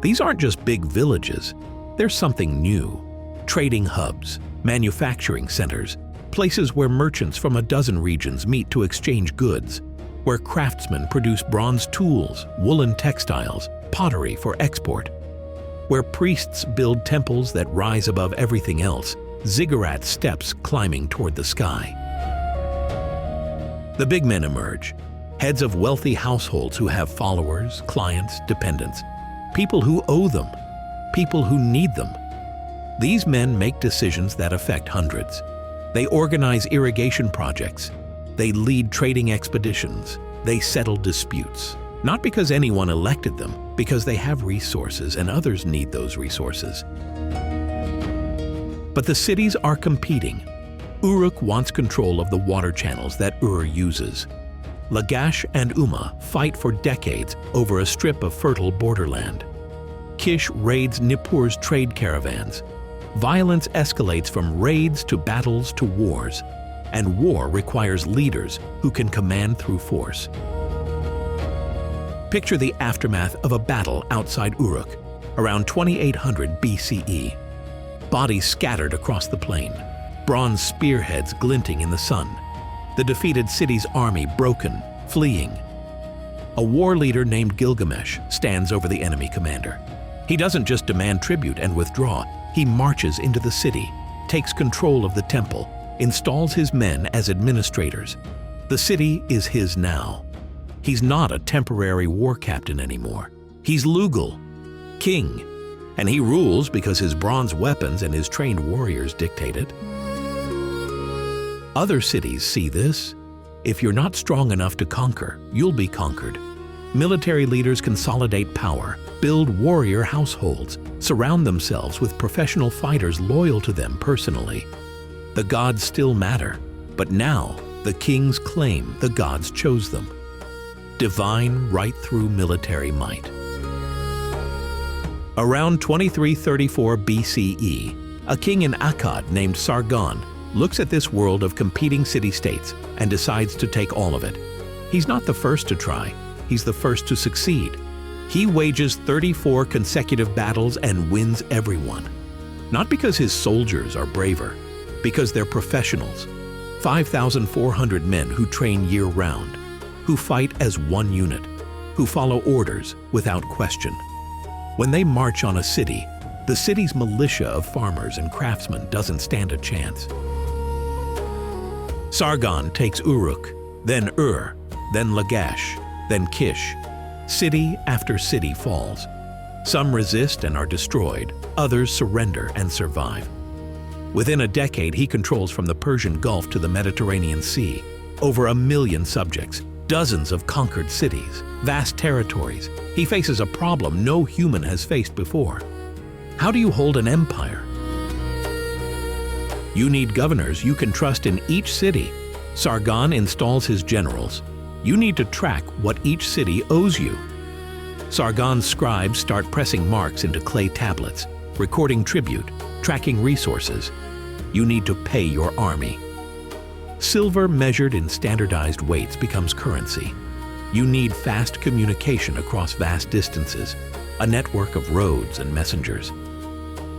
These aren't just big villages, they're something new. Trading hubs, manufacturing centers, places where merchants from a dozen regions meet to exchange goods, where craftsmen produce bronze tools, woolen textiles, pottery for export, where priests build temples that rise above everything else, ziggurat steps climbing toward the sky. The big men emerge, heads of wealthy households who have followers, clients, dependents, people who owe them, people who need them. These men make decisions that affect hundreds. They organize irrigation projects. They lead trading expeditions. They settle disputes. Not because anyone elected them, because they have resources and others need those resources. But the cities are competing. Uruk wants control of the water channels that Ur uses. Lagash and Umma fight for decades over a strip of fertile borderland. Kish raids Nippur's trade caravans. Violence escalates from raids to battles to wars, and war requires leaders who can command through force. Picture the aftermath of a battle outside Uruk, around 2800 BCE. Bodies scattered across the plain, bronze spearheads glinting in the sun. The defeated city's army broken, fleeing. A war leader named Gilgamesh stands over the enemy commander. He doesn't just demand tribute and withdraw, he marches into the city, takes control of the temple, installs his men as administrators. The city is his now. He's not a temporary war captain anymore. He's Lugal, king, and he rules because his bronze weapons and his trained warriors dictate it. Other cities see this. If you're not strong enough to conquer, you'll be conquered. Military leaders consolidate power, build warrior households, surround themselves with professional fighters loyal to them personally. The gods still matter, but now the kings claim the gods chose them. Divine right through military might. Around 2334 BCE, a king in Akkad named Sargon looks at this world of competing city-states and decides to take all of it. He's not the first to try, he's the first to succeed. He wages 34 consecutive battles and wins everyone. Not because his soldiers are braver, because they're professionals. 5,400 men who train year-round, who fight as one unit, who follow orders without question. When they march on a city, the city's militia of farmers and craftsmen doesn't stand a chance. Sargon takes Uruk, then Ur, then Lagash, then Kish. City after city falls. Some resist and are destroyed, others surrender and survive. Within a decade, he controls from the Persian Gulf to the Mediterranean Sea, over 1 million subjects, dozens of conquered cities, vast territories. He faces a problem no human has faced before. How do you hold an empire? You need governors you can trust in each city. Sargon installs his generals. You need to track what each city owes you. Sargon's scribes start pressing marks into clay tablets, recording tribute, tracking resources. You need to pay your army. Silver measured in standardized weights becomes currency. You need fast communication across vast distances, a network of roads and messengers.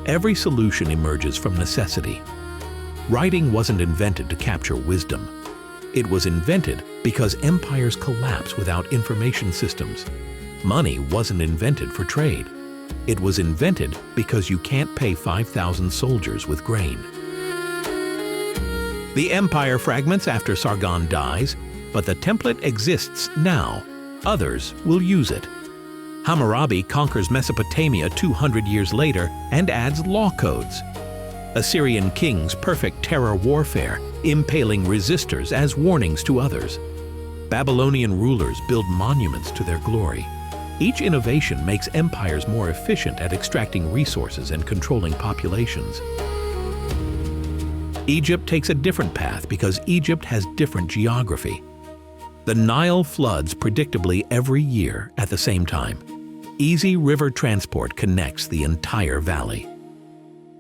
Every solution emerges from necessity. Writing wasn't invented to capture wisdom. It was invented because empires collapse without information systems. Money wasn't invented for trade. It was invented because you can't pay 5,000 soldiers with grain. The empire fragments after Sargon dies, but the template exists now. Others will use it. Hammurabi conquers Mesopotamia 200 years later and adds law codes. Assyrian kings perfect terror warfare, impaling resistors as warnings to others. Babylonian rulers build monuments to their glory. Each innovation makes empires more efficient at extracting resources and controlling populations. Egypt takes a different path because Egypt has different geography. The Nile floods predictably every year at the same time. Easy river transport connects the entire valley.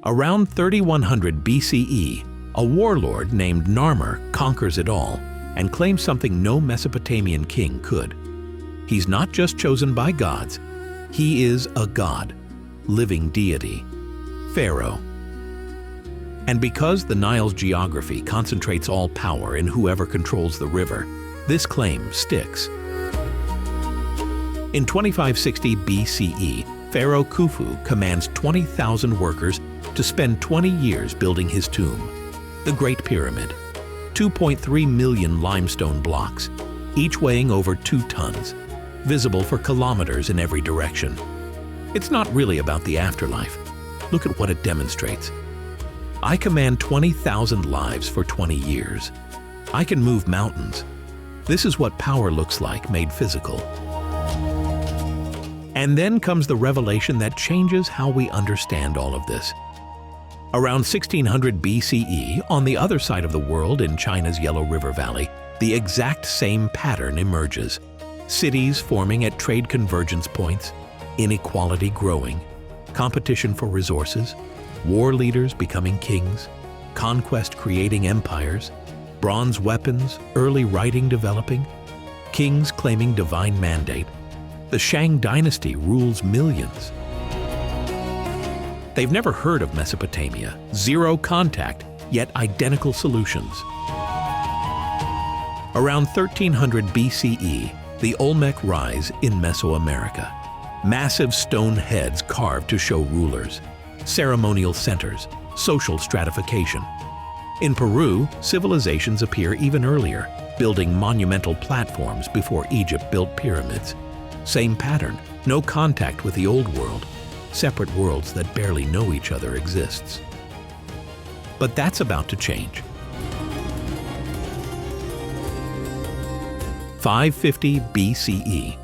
Around 3100 BCE, a warlord named Narmer conquers it all and claims something no Mesopotamian king could. He's not just chosen by gods, he is a god, living deity, Pharaoh. And because the Nile's geography concentrates all power in whoever controls the river, this claim sticks. In 2560 BCE, Pharaoh Khufu commands 20,000 workers to spend 20 years building his tomb, the Great Pyramid. 2.3 million limestone blocks, each weighing over 2 tons, visible for kilometers in every direction. It's not really about the afterlife. Look at what it demonstrates. I command 20,000 lives for 20 years. I can move mountains. This is what power looks like made physical. And then comes the revelation that changes how we understand all of this. Around 1600 BCE, on the other side of the world in China's Yellow River Valley, the exact same pattern emerges. Cities forming at trade convergence points, inequality growing, competition for resources, war leaders becoming kings, conquest creating empires, bronze weapons, early writing developing, kings claiming divine mandate. The Shang dynasty rules millions. They've never heard of Mesopotamia, zero contact, yet identical solutions. Around 1300 BCE, the Olmec rise in Mesoamerica. Massive stone heads carved to show rulers, ceremonial centers, social stratification. In Peru, civilizations appear even earlier, building monumental platforms before Egypt built pyramids. Same pattern, no contact with the old world. Separate worlds that barely know each other exists. But that's about to change. 550 BCE.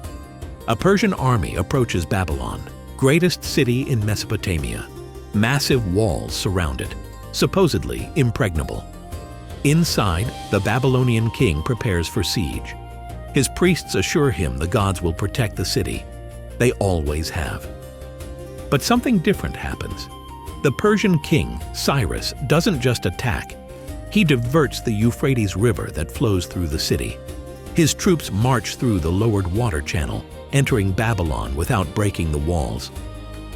A Persian army approaches Babylon, greatest city in Mesopotamia. Massive walls surround it, supposedly impregnable. Inside, the Babylonian king prepares for siege. His priests assure him the gods will protect the city. They always have. But something different happens. The Persian king, Cyrus, doesn't just attack. He diverts the Euphrates River that flows through the city. His troops march through the lowered water channel, entering Babylon without breaking the walls.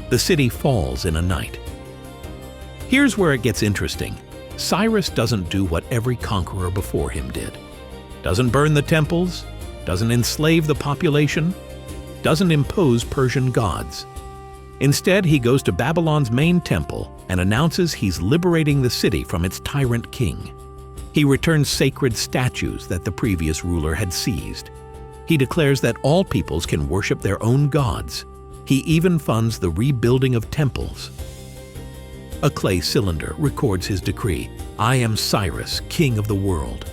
The city falls in a night. Here's where it gets interesting. Cyrus doesn't do what every conqueror before him did. Doesn't burn the temples, doesn't enslave the population, doesn't impose Persian gods. Instead, he goes to Babylon's main temple and announces he's liberating the city from its tyrant king. He returns sacred statues that the previous ruler had seized. He declares that all peoples can worship their own gods. He even funds the rebuilding of temples. A clay cylinder records his decree, "I am Cyrus, king of the world.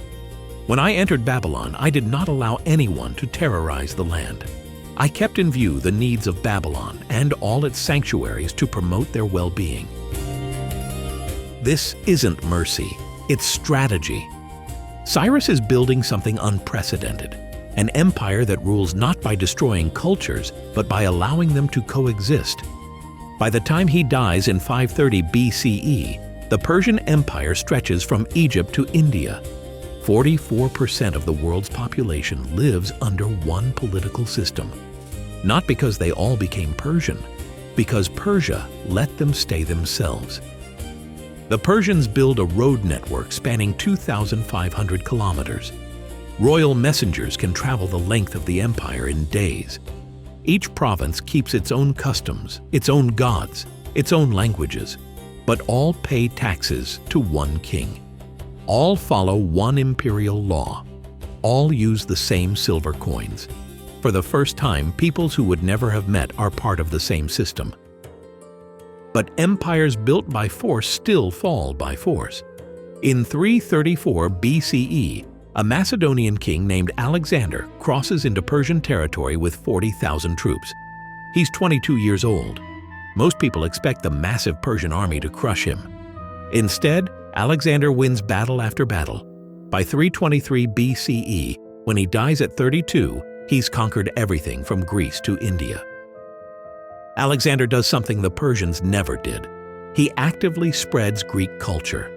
When I entered Babylon, I did not allow anyone to terrorize the land. I kept in view the needs of Babylon and all its sanctuaries to promote their well-being." This isn't mercy, it's strategy. Cyrus is building something unprecedented, an empire that rules not by destroying cultures, but by allowing them to coexist. By the time he dies in 530 BCE, the Persian Empire stretches from Egypt to India. 44% of the world's population lives under one political system. Not because they all became Persian, because Persia let them stay themselves. The Persians build a road network spanning 2,500 kilometers. Royal messengers can travel the length of the empire in days. Each province keeps its own customs, its own gods, its own languages, but all pay taxes to one king. All follow one imperial law. All use the same silver coins. For the first time, peoples who would never have met are part of the same system. But empires built by force still fall by force. In 334 BCE, a Macedonian king named Alexander crosses into Persian territory with 40,000 troops. He's 22 years old. Most people expect the massive Persian army to crush him. Instead, Alexander wins battle after battle. By 323 BCE, when he dies at 32, he's conquered everything from Greece to India. Alexander does something the Persians never did. He actively spreads Greek culture,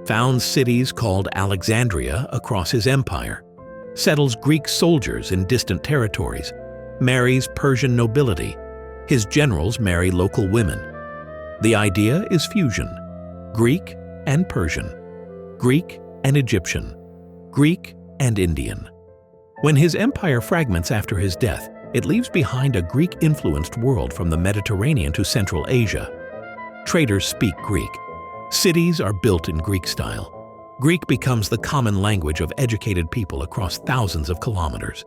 founds cities called Alexandria across his empire, settles Greek soldiers in distant territories, marries Persian nobility. His generals marry local women. The idea is fusion: Greek and Persian, Greek and Egyptian, Greek and Indian. When his empire fragments after his death, it leaves behind a Greek-influenced world from the Mediterranean to Central Asia. Traders speak Greek. Cities are built in Greek style. Greek becomes the common language of educated people across thousands of kilometers.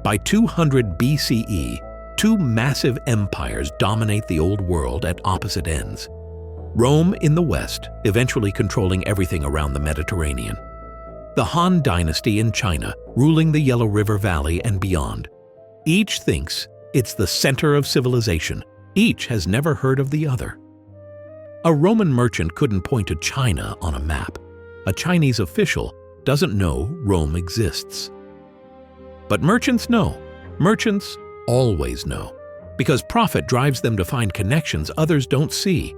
By 200 BCE, two massive empires dominate the Old World at opposite ends. Rome in the west, eventually controlling everything around the Mediterranean. The Han Dynasty in China, ruling the Yellow River Valley and beyond. Each thinks It's the center of civilization. Each has never heard of the other. A Roman merchant couldn't point to China on a map. A Chinese official doesn't know Rome exists. But merchants know. Merchants always know, because profit drives them to find connections others don't see.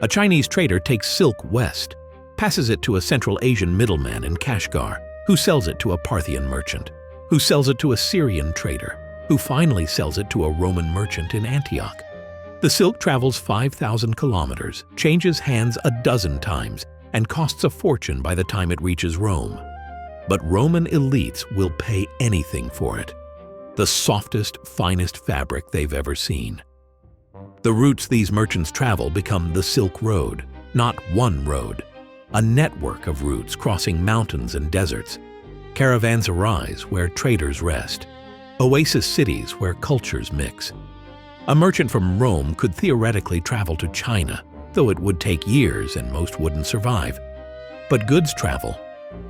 A Chinese trader takes silk west, passes it to a Central Asian middleman in Kashgar, who sells it to a Parthian merchant, who sells it to a Syrian trader, who finally sells it to a Roman merchant in Antioch. The silk travels 5,000 kilometers, changes hands a dozen times, and costs a fortune by the time it reaches Rome. But Roman elites will pay anything for it. The softest, finest fabric they've ever seen. The routes these merchants travel become the Silk Road, not one road. A network of routes crossing mountains and deserts. Caravans arise where traders rest. Oasis cities where cultures mix. A merchant from Rome could theoretically travel to China, though it would take years and most wouldn't survive. But goods travel.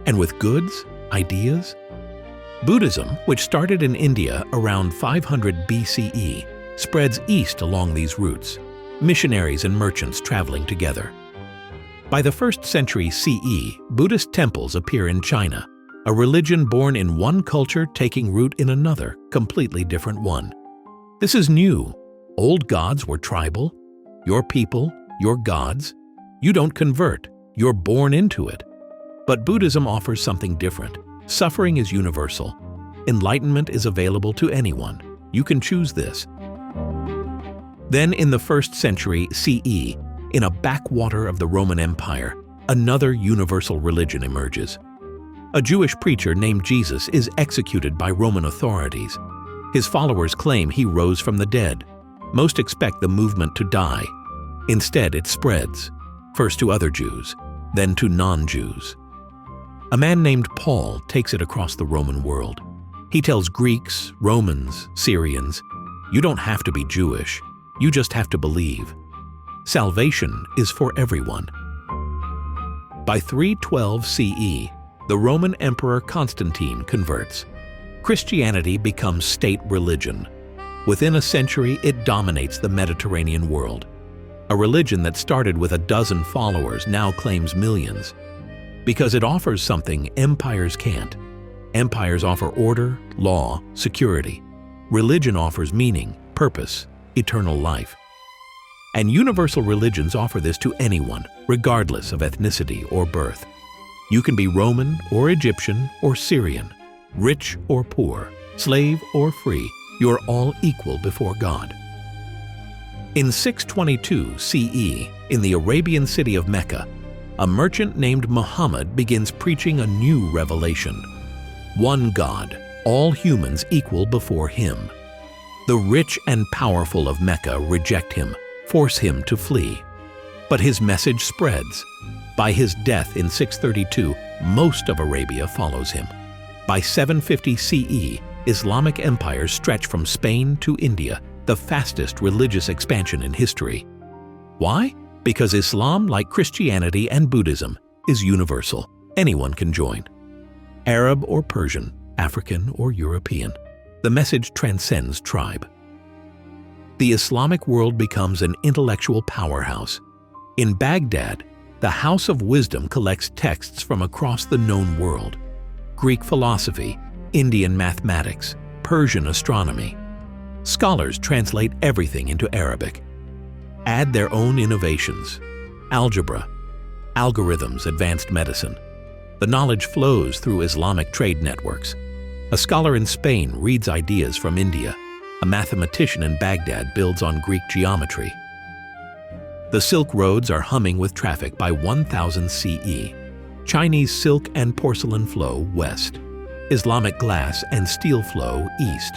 And with goods, ideas. Buddhism, which started in India around 500 BCE, spreads east along these routes, missionaries and merchants traveling together. By the 1st century CE, Buddhist temples appear in China, a religion born in one culture taking root in another, completely different one. This is new. Old gods were tribal. Your people, your gods. You don't convert, you're born into it. But Buddhism offers something different. Suffering is universal. Enlightenment is available to anyone. You can choose this. Then in the 1st century CE, in a backwater of the Roman Empire, another universal religion emerges. A Jewish preacher named Jesus is executed by Roman authorities. His followers claim he rose from the dead. Most expect the movement to die. Instead, it spreads, first to other Jews, then to non-Jews. A man named Paul takes it across the Roman world. He tells Greeks, Romans, Syrians, you don't have to be Jewish, you just have to believe. Salvation is for everyone. By 312 CE, the Roman Emperor Constantine converts. Christianity becomes state religion. Within a century, it dominates the Mediterranean world. A religion that started with a dozen followers now claims millions. Because it offers something empires can't. Empires offer order, law, security. Religion offers meaning, purpose, eternal life. And universal religions offer this to anyone, regardless of ethnicity or birth. You can be Roman or Egyptian or Syrian, rich or poor, slave or free. You're all equal before God. In 622 CE, in the Arabian city of Mecca, a merchant named Muhammad begins preaching a new revelation. One God, all humans equal before him. The rich and powerful of Mecca reject him, force him to flee. But his message spreads. By his death in 632, most of Arabia follows him. By 750 CE, Islamic empires stretch from Spain to India, the fastest religious expansion in history. Why? Because Islam, like Christianity and Buddhism, is universal. Anyone can join. Arab or Persian, African or European, the message transcends tribe. The Islamic world becomes an intellectual powerhouse. In Baghdad, the House of Wisdom collects texts from across the known world. Greek philosophy, Indian mathematics, Persian astronomy. Scholars translate everything into Arabic. Add their own innovations. Algebra, algorithms, advanced medicine. The knowledge flows through Islamic trade networks. A scholar in Spain reads ideas from India. A mathematician in Baghdad builds on Greek geometry. The Silk Roads are humming with traffic by 1000 CE. Chinese silk and porcelain flow west. Islamic glass and steel flow east.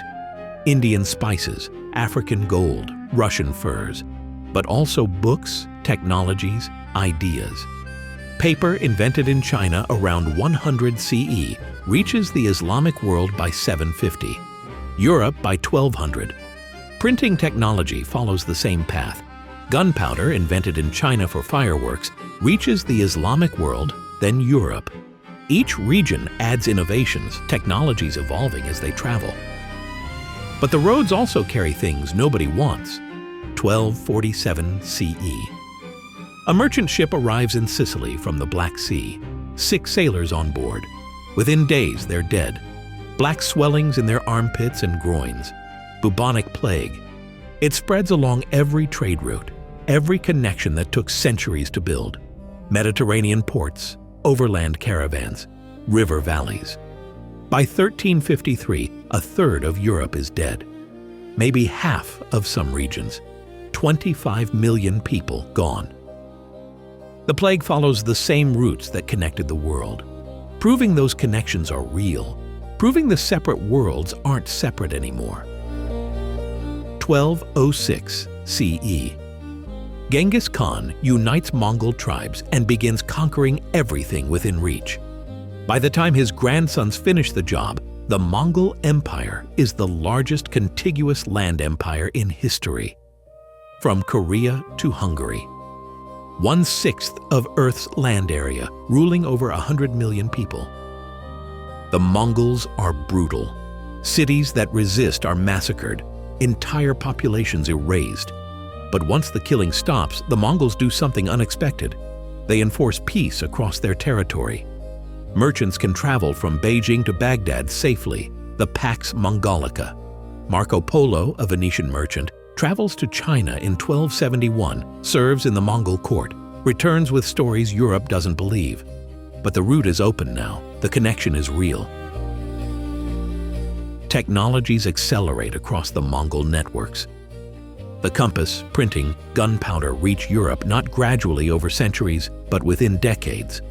Indian spices, African gold, Russian furs, but also books, technologies, ideas. Paper invented in China around 100 CE reaches the Islamic world by 750. Europe by 1200. Printing technology follows the same path. Gunpowder, invented in China for fireworks, reaches the Islamic world, then Europe. Each region adds innovations, technologies evolving as they travel. But the roads also carry things nobody wants. 1247 CE. A merchant ship arrives in Sicily from the Black Sea. 6 sailors on board. Within days, they're dead. Black swellings in their armpits and groins. Bubonic plague. It spreads along every trade route, every connection that took centuries to build. Mediterranean ports, overland caravans, river valleys. By 1353, a third of Europe is dead. Maybe half of some regions. 25 million people gone. The plague follows the same routes that connected the world, proving those connections are real, proving the separate worlds aren't separate anymore. 1206 CE. Genghis Khan unites Mongol tribes and begins conquering everything within reach. By the time his grandsons finish the job, the Mongol Empire is the largest contiguous land empire in history. From Korea to Hungary. 1/6 of Earth's land area, ruling over 100 million people. The Mongols are brutal. Cities that resist are massacred, entire populations erased. But once the killing stops, the Mongols do something unexpected. They enforce peace across their territory. Merchants can travel from Beijing to Baghdad safely, the Pax Mongolica. Marco Polo, a Venetian merchant, travels to China in 1271, serves in the Mongol court, returns with stories Europe doesn't believe. But the route is open now. The connection is real. Technologies accelerate across the Mongol networks. The compass, printing, gunpowder reach Europe not gradually over centuries, but within decades.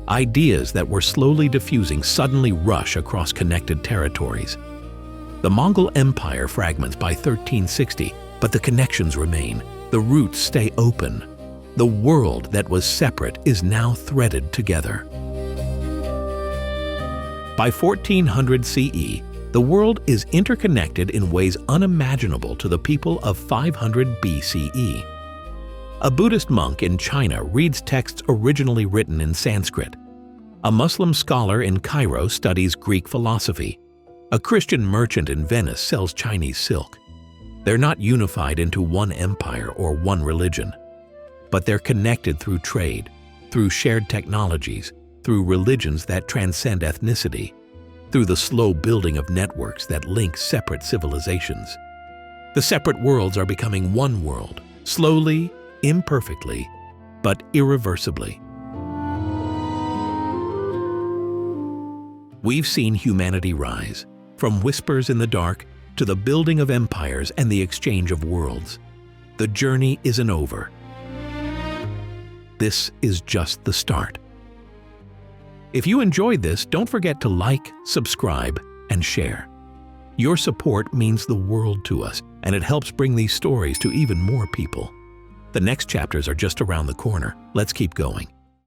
Ideas that were slowly diffusing suddenly rush across connected territories. The Mongol Empire fragments by 1360, but the connections remain. The routes stay open. The world that was separate is now threaded together. By 1400 CE, the world is interconnected in ways unimaginable to the people of 500 BCE. A Buddhist monk in China reads texts originally written in Sanskrit. A Muslim scholar in Cairo studies Greek philosophy. A Christian merchant in Venice sells Chinese silk. They're not unified into one empire or one religion, but they're connected through trade, through shared technologies, through religions that transcend ethnicity, through the slow building of networks that link separate civilizations. The separate worlds are becoming one world, slowly, imperfectly, but irreversibly. We've seen humanity rise, from whispers in the dark to the building of empires and the exchange of worlds. The journey isn't over. This is just the start. If you enjoyed this, don't forget to like, subscribe, and share. Your support means the world to us, and it helps bring these stories to even more people. The next chapters are just around the corner. Let's keep going.